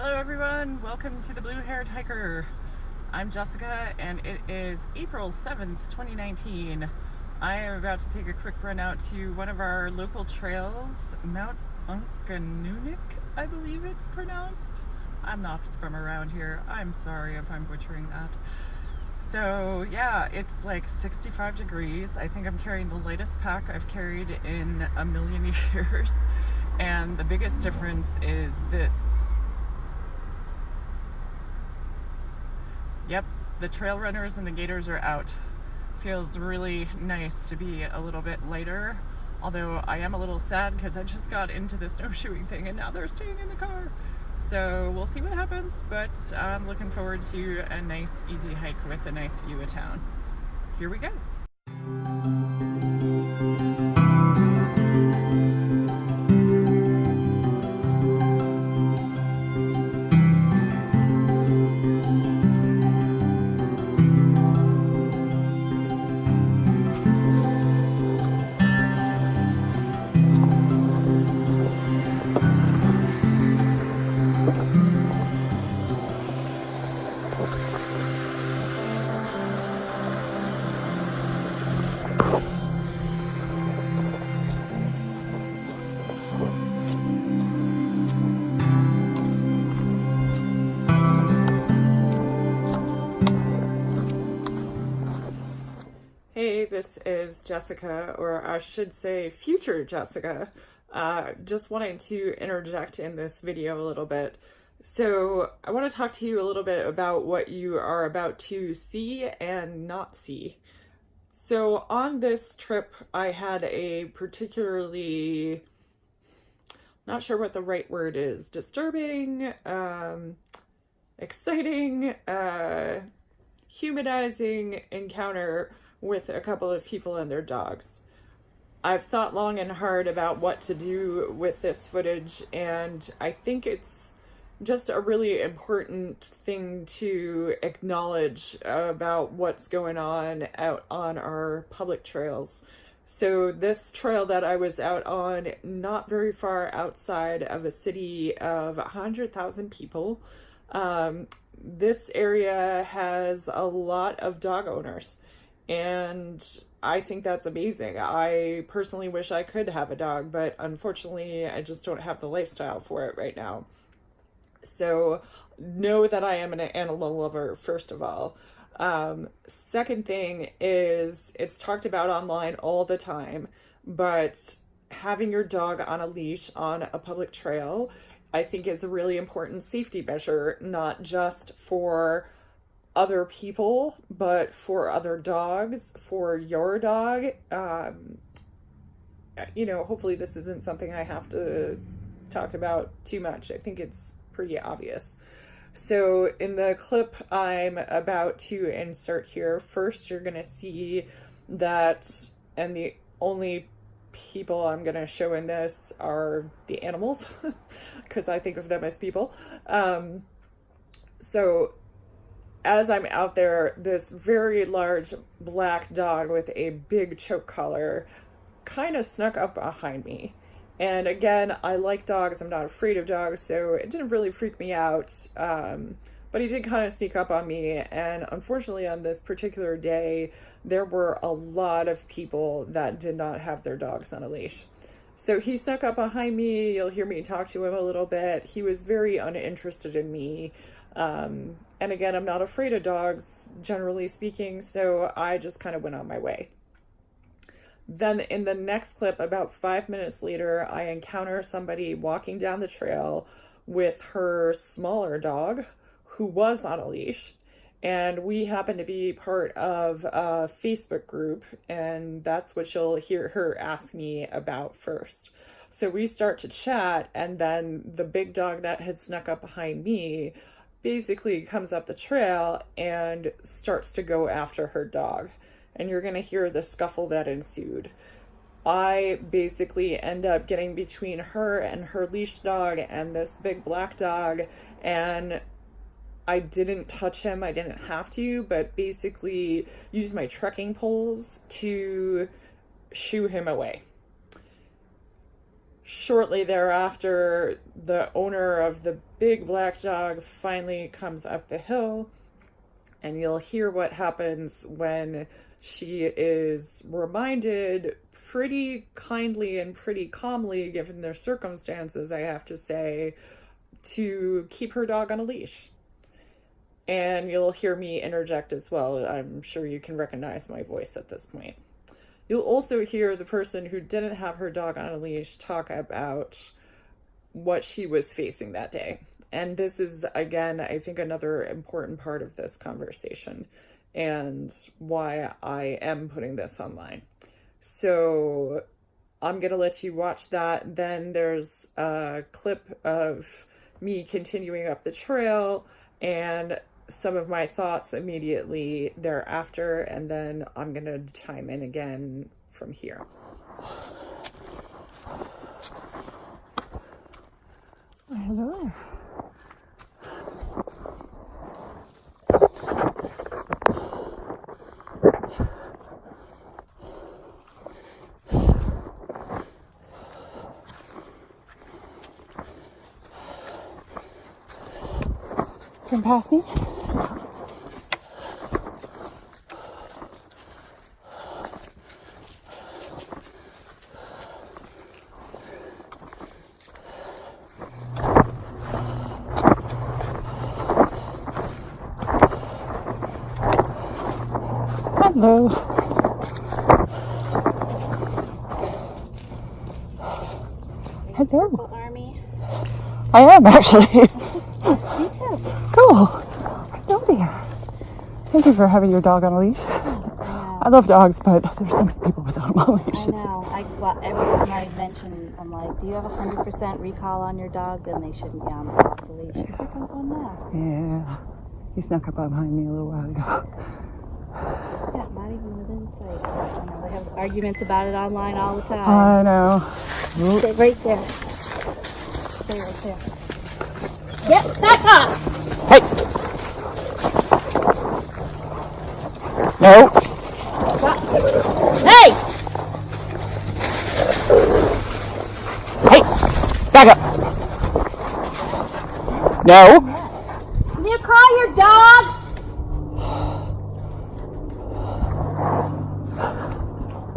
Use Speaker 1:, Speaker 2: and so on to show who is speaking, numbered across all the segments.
Speaker 1: Hello everyone, welcome to the Blue Haired Hiker. I'm Jessica and it is April 7th, 2019. I am about to take a quick run out to one of our local trails, Mount Unkanunik, I believe it's pronounced. I'm not from around here. I'm sorry if I'm butchering that. So yeah, it's like 65 degrees. I think I'm carrying the lightest pack I've carried in a million years. And the biggest difference is this. Yep, the trail runners and the gators are out. Feels really nice to be a little bit lighter, although I am a little sad because I just got into the snowshoeing thing and now they're staying in the car. So we'll see what happens, but I'm looking forward to a nice, easy hike with a nice view of town. Here we go. Hey, this is Jessica, or I should say future Jessica. Just wanting to interject in this video a little bit. So I want to talk to you a little bit about what you are about to see and not see. So on this trip, I had a particularly, not sure what the right word is, disturbing, exciting, humanizing encounter with a couple of people and their dogs. I've thought long and hard about what to do with this footage, and I think it's just a really important thing to acknowledge about what's going on out on our public trails. So this trail that I was out on, not very far outside of a city of 100,000 people, this area has a lot of dog owners. And I think that's amazing. I personally wish I could have a dog, but unfortunately, I just don't have the lifestyle for it right now. So know that I am an animal lover, first of all. Second thing is, it's talked about online all the time, but having your dog on a leash on a public trail, I think is a really important safety measure, not just for other people, but for other dogs, for your dog. Hopefully this isn't something I have to talk about too much. I think it's pretty obvious. So in the clip I'm about to insert here, first you're gonna see that, and the only people I'm gonna show in this are the animals, because I think of them as people. So as I'm out there, this very large black dog with a big choke collar kind of snuck up behind me. And again, I like dogs. I'm not afraid of dogs, so it didn't really freak me out. But he did kind of sneak up on me. And unfortunately, on this particular day, there were a lot of people that did not have their dogs on a leash. So he snuck up behind me. You'll hear me talk to him a little bit. He was very uninterested in me. And again, I'm not afraid of dogs, generally speaking, so I just kind of went on my way. Then in the next clip, about 5 minutes later, I encounter somebody walking down the trail with her smaller dog who was on a leash. And we happen to be part of a Facebook group, and that's what you'll hear her ask me about first. So we start to chat, and then the big dog that had snuck up behind me basically comes up the trail and starts to go after her dog. And you're going to hear the scuffle that ensued. I basically end up getting between her and her leash dog and this big black dog, and I didn't touch him. I didn't have to, but basically used my trekking poles to shoo him away. shortly thereafter, the owner of the big black dog finally comes up the hill, and you'll hear what happens when she is reminded pretty kindly and pretty calmly, given their circumstances, I have to say, to keep her dog on a leash. And you'll hear me interject as well. I'm sure you can recognize my voice at this point. You'll also hear the person who didn't have her dog on a leash talk about what she was facing that day. And this is, again, I think another important part of this conversation and why I am putting this online. So I'm going to let you watch that. Then there's a clip of me continuing up the trail and some of my thoughts immediately thereafter, and then I'm going to chime in again from here.
Speaker 2: Hello. Come past me. Hello. Hello.
Speaker 3: Army.
Speaker 2: I am actually.
Speaker 3: Me too.
Speaker 2: Cool. Hello there. Thank you for having your dog on a leash. I love dogs, but there's so many people without them on leashes.
Speaker 3: I know. Well, every time I mention, I'm like, do you have 100% recall on your dog? Then they shouldn't be on the leash. Because I was on that.
Speaker 2: Yeah. He snuck up behind me a little while ago.
Speaker 3: Yeah, not even within sight. I know, they have arguments about it online all the time.
Speaker 2: I know.
Speaker 3: Stay right there. Stay right there. Get back up!
Speaker 2: Hey! No.
Speaker 3: Hey!
Speaker 2: Hey! Back up! No.
Speaker 3: Can you call your dog?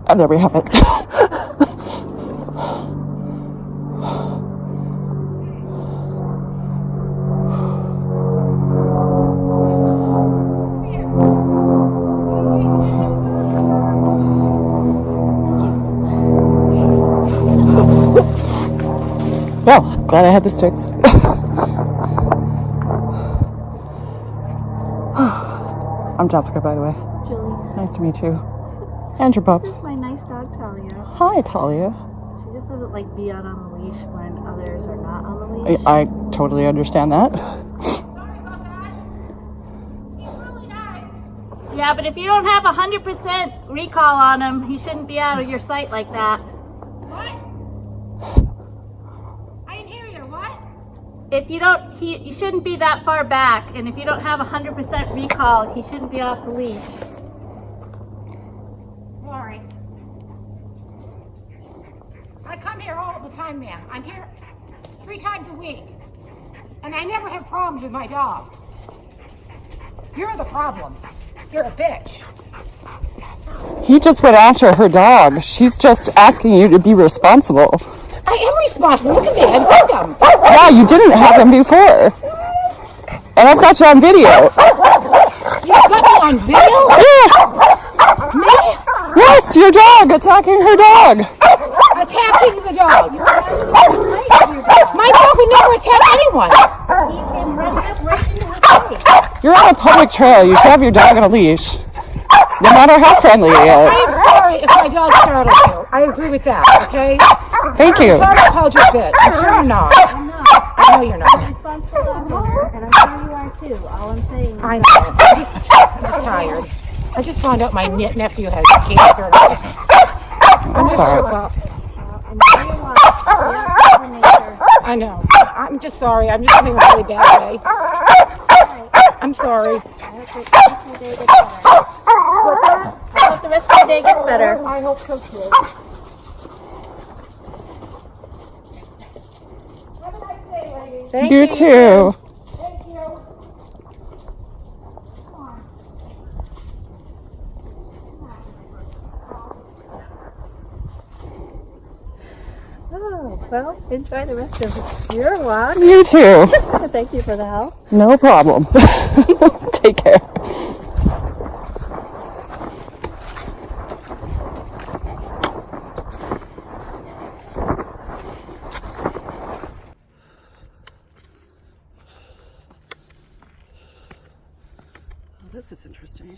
Speaker 2: And there we have it. Well, glad I had the sticks. I'm Jessica, by the way.
Speaker 3: Julie.
Speaker 2: Nice to meet you. And your pup.
Speaker 3: This is my nice dog, Talia.
Speaker 2: Hi, Talia.
Speaker 3: She just doesn't like be out on the leash when others are not on the leash.
Speaker 2: I totally understand that.
Speaker 3: Yeah, but if you don't have 100% recall on him, he shouldn't be out of your sight like that. If you don't, you shouldn't be that far back, and if you don't have 100% recall, he shouldn't be off the leash.
Speaker 4: Lori, I come here all the time, ma'am. I'm here 3 times a week, and I never have problems with my dog. You're the problem. You're a bitch.
Speaker 2: He just went after her dog. She's just asking you to be responsible.
Speaker 4: I am responsible. Look at me. I love him.
Speaker 2: Yeah, you didn't have him before. And I've got you on video.
Speaker 4: You got me on video?
Speaker 2: Yeah.
Speaker 4: Me?
Speaker 2: Yes, your dog attacking her dog.
Speaker 4: Attacking the dog. My dog would never attack anyone.
Speaker 3: He can run up right into her face.
Speaker 2: You're on a public trail. You should have your dog on a leash. No matter how friendly he is.
Speaker 4: I'm sorry if my dog startled you. I agree with that, okay?
Speaker 2: Thank you.
Speaker 4: I'm sorry I called you a bitch. I'm sure you're not.
Speaker 3: I'm not.
Speaker 4: I know you're not.
Speaker 3: I'm responsible dog owner, and I'm sure you are too. All I'm saying is...
Speaker 4: I know. I'm just tired. I just found out my nephew has cancer. I'm just
Speaker 2: sorry.
Speaker 4: shook up.
Speaker 3: I'm sure you are. We are over nature.
Speaker 4: I know. I'm just sorry. I'm just having a really bad day. I'm sorry.
Speaker 3: I hope the rest of your day gets better. I hope the rest of your day gets better.
Speaker 4: I hope so too.
Speaker 3: Thank
Speaker 2: You
Speaker 3: you.
Speaker 2: too.
Speaker 4: Thank you.
Speaker 3: Oh, well, enjoy the rest of your walk.
Speaker 2: You too.
Speaker 3: Thank you for the help.
Speaker 2: No problem. Take care. Well, this is interesting.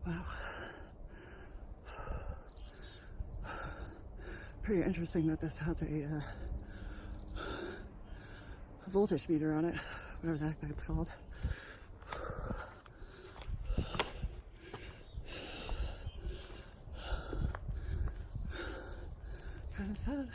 Speaker 2: Wow. Pretty interesting that this has a voltage meter on it, whatever the heck that's called. Kind of sad.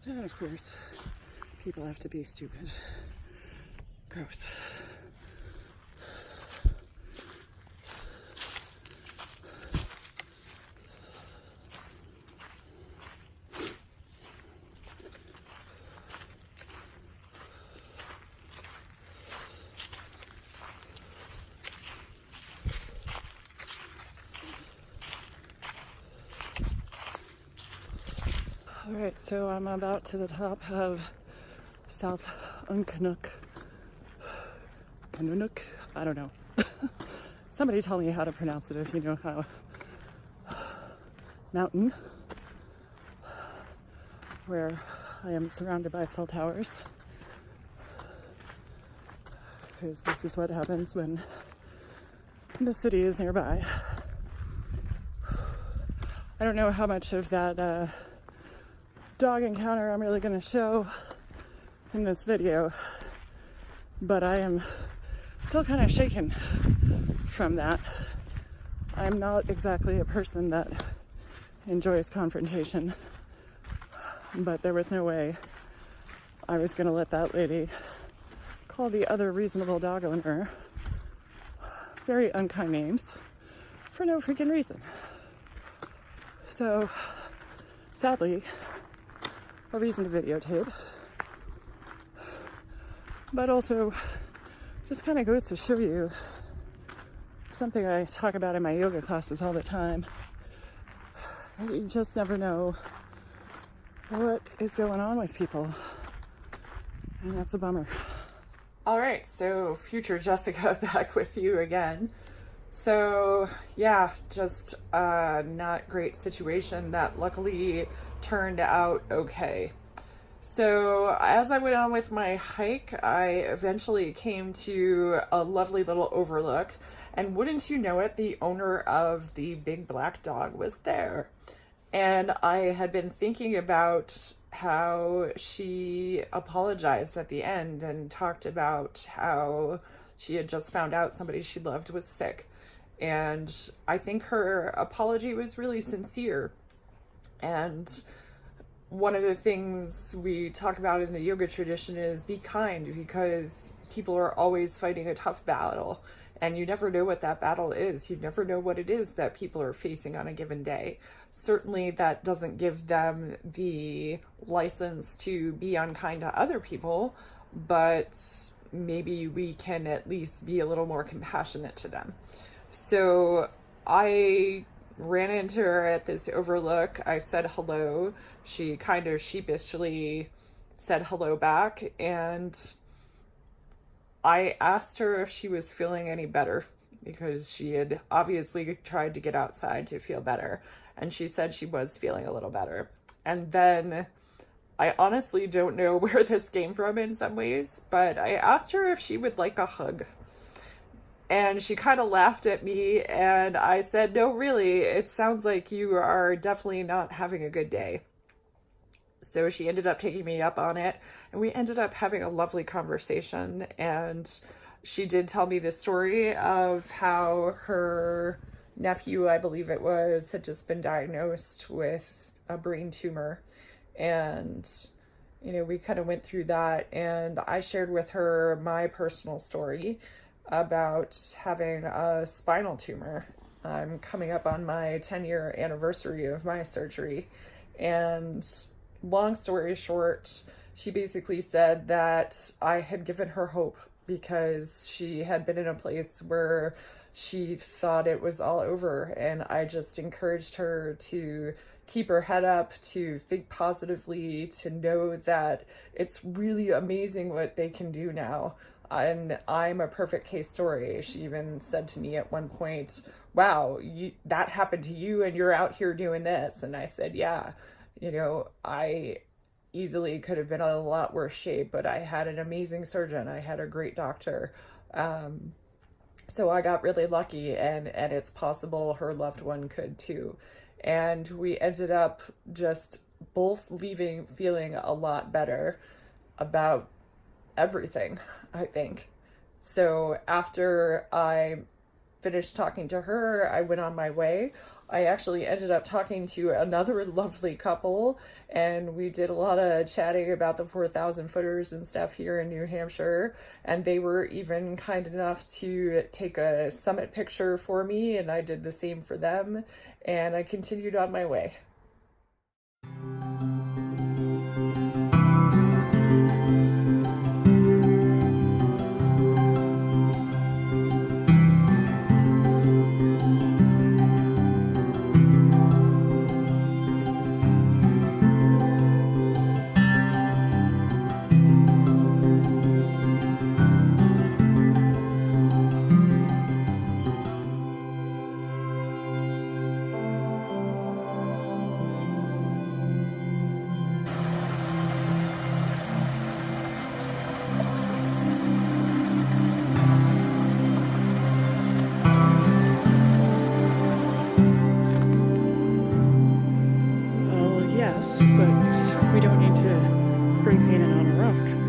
Speaker 2: And of course, people have to be stupid. Gross. Alright, so I'm about to the top of South Unkanuk. Kanunuk? I don't know. Somebody tell me how to pronounce it if you know how. Mountain, where I am surrounded by cell towers. Because this is what happens when the city is nearby. I don't know how much of that dog encounter I'm really going to show in this video, but I am still kind of shaken from that. I'm not exactly a person that enjoys confrontation, but there was no way I was going to let that lady call the other reasonable dog owner very unkind names for no freaking reason. So, sadly, a reason to videotape, but also just kind of goes to show you something I talk about in my yoga classes all the time. You just never know what is going on with people, and that's a bummer. All right, so future Jessica back with you again. So yeah, just a not great situation that luckily turned out okay. So as I went on with my hike, I eventually came to a lovely little overlook, and wouldn't you know it, the owner of the big black dog was there. And I had been thinking about how she apologized at the end and talked about how she had just found out somebody she loved was sick. And I think her apology was really sincere. And
Speaker 1: one of the things we talk about in the yoga tradition is be kind, because people are always fighting a tough battle, and you never know what that battle is. You never know what it is that people are facing on a given day. Certainly that doesn't give them the license to be unkind to other people, but maybe we can at least be a little more compassionate to them. So I ran into her at this overlook. I said hello. She kind of sheepishly said hello back, and I asked her if she was feeling any better, because she had obviously tried to get outside to feel better, and she said she was feeling a little better. And then I honestly don't know where this came from in some ways, but I asked her if she would like a hug. And she kind of laughed at me, and I said, no, really, it sounds like you are definitely not having a good day. So she ended up taking me up on it, and we ended up having a lovely conversation. And she did tell me the story of how her nephew, I believe it was, had just been diagnosed with a brain tumor. And, you know, we kind of went through that, and I shared with her my personal story about having a spinal tumor. I'm coming up on my 10-year anniversary of my surgery, and long story short, she basically said that I had given her hope, because she had been in a place where she thought it was all over, and I just encouraged her to keep her head up, to think positively, to know that it's really amazing what they can do now. And I'm a perfect case story. She even said to me at one point, wow, that happened to you and you're out here doing this. And I said, yeah, you know, I easily could have been in a lot worse shape, but I had an amazing surgeon. I had a great doctor. So I got really lucky, and it's possible her loved one could too. And we ended up just both leaving feeling a lot better about everything, I think. So after I finished talking to her, I went on my way. I actually ended up talking to another lovely couple, and we did a lot of chatting about the 4,000 footers and stuff here in New Hampshire. And they were even kind enough to take a summit picture for me, and I did the same for them. And I continued on my way.
Speaker 2: Well, yes, but we don't need to spray paint it on a rock.